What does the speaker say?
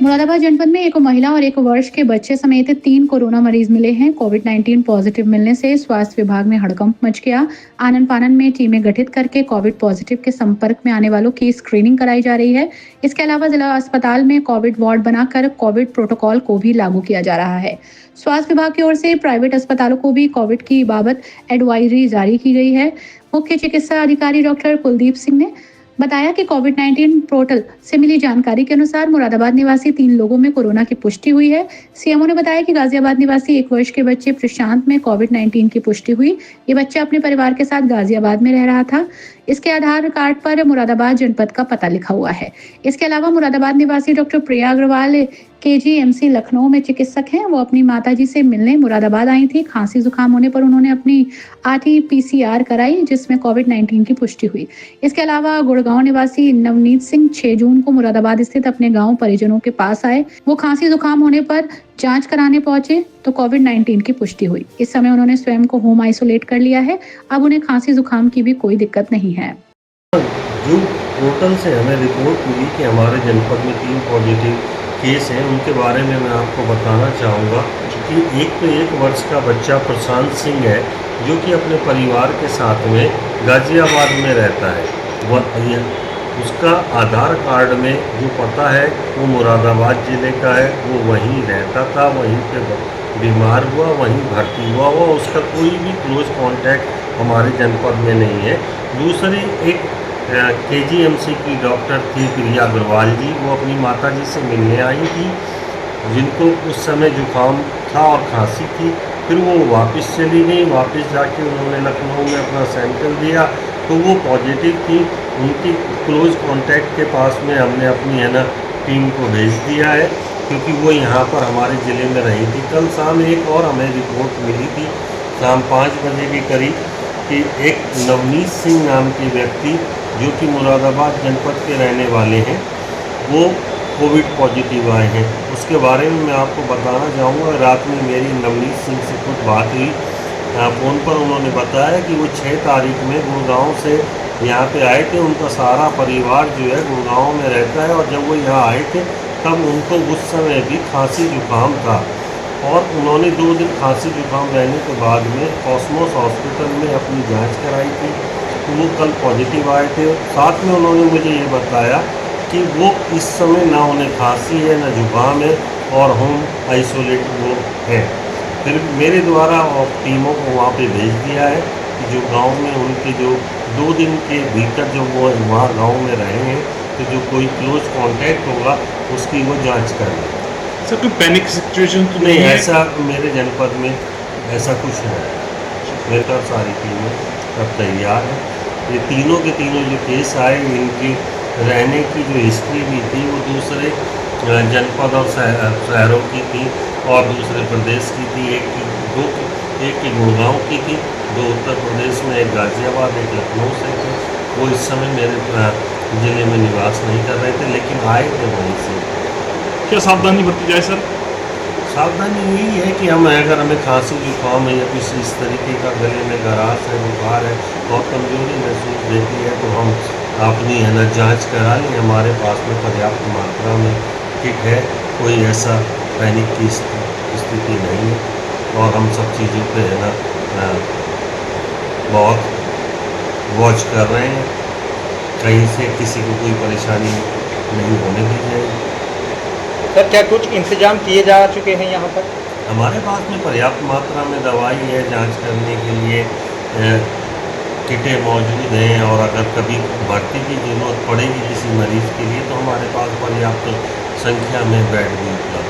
मुरादाबाद जनपद में एक महिला और 1 वर्ष के बच्चे समेत 3 कोरोना मरीज मिले हैं। कोविड-19 पॉजिटिव मिलने से स्वास्थ्य विभाग में हड़कंप मच गया। आनन फानन में टीमें गठित करके कोविड पॉजिटिव के संपर्क में आने वालों की स्क्रीनिंग कराई जा रही है। इसके अलावा जिला अस्पताल में कोविड वार्ड बनाकर कोविड प्रोटोकॉल को भी लागू किया जा रहा है। स्वास्थ्य विभाग की ओर से प्राइवेट अस्पतालों को भी कोविड की बाबत एडवाइजरी जारी की गई है। मुख्य चिकित्सा अधिकारी डॉक्टर कुलदीप सिंह ने बताया कि कोविड-19 पोर्टल से मिली जानकारी के अनुसार मुरादाबाद निवासी 3 लोगों में कोरोना की पुष्टि हुई है। सीएमओ ने बताया कि गाजियाबाद निवासी 1 वर्ष के बच्चे प्रशांत में कोविड-19 की पुष्टि हुई। ये बच्चा अपने परिवार के साथ गाजियाबाद में रह रहा था। इसके आधार कार्ड पर मुरादाबाद जनपद का पता लिखा हुआ है। इसके अलावा मुरादाबाद निवासी डॉक्टर प्रिया अग्रवाल केजीएमसी लखनऊ में चिकित्सक हैं। वो अपनी माताजी से मिलने मुरादाबाद आई थी। खांसी जुकाम होने पर उन्होंने अपनी आरटी-पीसीआर कराई, जिसमें कोविड-19 की पुष्टि हुई। इसके अलावा गुड़गांव निवासी नवनीत सिंह 6 जून को मुरादाबाद स्थित अपने गांव परिजनों के पास आए। वो खांसी जुकाम होने पर जांच कराने पहुंचे तो कोविड-19 की पुष्टि हुई। इस समय उन्होंने स्वयं को होम आइसोलेट कर लिया है। अब उन्हें खांसी जुकाम की भी कोई दिक्कत नहीं है। जो पोर्टल से हमें रिपोर्ट मिली कि हमारे जनपद में 3 पॉजिटिव केस हैं, उनके बारे में मैं आपको बताना चाहूँगा कि एक तो 1 वर्ष का बच्चा प्रशांत सिंह है, जो कि अपने परिवार के साथ में गाजियाबाद में रहता है। उसका आधार कार्ड में जो पता है वो मुरादाबाद ज़िले का है। वो वहीं रहता था, वहीं पे बीमार हुआ, वहीं भर्ती हुआ। उसका कोई भी क्लोज कांटेक्ट हमारे जनपद में नहीं है। दूसरी एक केजीएमसी की डॉक्टर थी प्रिया अग्रवाल जी, वो अपनी माताजी से मिलने आई थी, जिनको उस समय जुकाम था और खांसी थी। फिर वो वापस चली गई। वापस जाके उन्होंने लखनऊ में अपना सैंपल दिया तो वो पॉजिटिव थी। उनकी क्लोज कांटेक्ट के पास में हमने अपनी टीम को भेज दिया है, क्योंकि वो यहाँ पर हमारे ज़िले में रही थी। कल शाम एक और हमें रिपोर्ट मिली थी शाम 5 बजे के करीब कि एक नवनीत सिंह नाम के व्यक्ति, जो कि मुरादाबाद जनपद के रहने वाले हैं, वो कोविड पॉजिटिव आए हैं। उसके बारे में मैं आपको बताना चाहूँगा। रात में मेरी नवनीत सिंह से कुछ बात हुई फ़ोन पर। उन्होंने बताया कि वो 6 तारीख में गुड़गांव से यहाँ पे आए थे। उनका सारा परिवार जो है गुड़गांव में रहता है, और जब वो यहाँ आए थे तब उनको उस समय भी खांसी जुकाम था, और उन्होंने 2 दिन खांसी जुकाम रहने के बाद में कॉस्मोस हॉस्पिटल में अपनी जांच कराई थी। तो वो कल पॉजिटिव आए थे। साथ में उन्होंने मुझे ये बताया कि वो इस समय ना उन्हें खांसी है ना जुकाम है, और होम आइसोलेट वो है। फिर मेरे द्वारा टीमों को वहाँ पे भेज दिया है कि जो गांव में उनके जो 2 दिन के भीतर जो वो वहाँ गांव में रहे हैं, तो जो कोई क्लोज कांटेक्ट होगा उसकी वो जांच करें। सर, कोई पैनिक सिचुएशन तो नहीं, ऐसा मेरे जनपद में ऐसा कुछ है। मेरे पास सारी टीमें सब तैयार है। ये तीनों के तीनों जो केस आए, इनकी रहने की जो हिस्ट्री भी थी वो दूसरे जनपद और शहरों की थी, और दूसरे प्रदेश की थी। एक की गुड़गांव की थी, 2 उत्तर प्रदेश में, एक गाजियाबाद, एक लखनऊ से थे। वो इस समय मेरे ज़िले में निवास नहीं कर रहे थे, लेकिन आए थे वहीं से। क्या सावधानी बरती जाए सर? सावधानी यही है कि अगर हमें खांसी जुकाम है या कुछ इस तरीके का गले में खराश है, बुखार है, बहुत कमजोरी महसूस देती है, तो हम अपनी जांच करा लें। हमारे पास में पर्याप्त मात्रा में किट है। कोई ऐसा पैनिक की स्थिति नहीं है, और हम सब चीज़ों पे बहुत वॉच कर रहे हैं। कहीं से किसी को कोई परेशानी नहीं होने दी जाएगी। सर, क्या कुछ इंतजाम किए जा चुके हैं यहाँ पर? हमारे पास में पर्याप्त मात्रा में दवाई है जांच करने के लिए, किटें मौजूद हैं, और अगर कभी भर्ती की ज़रूरत पड़ेगी किसी मरीज़ के लिए तो हमारे पास पर्याप्त संख्या में बेड भी उपलब्ध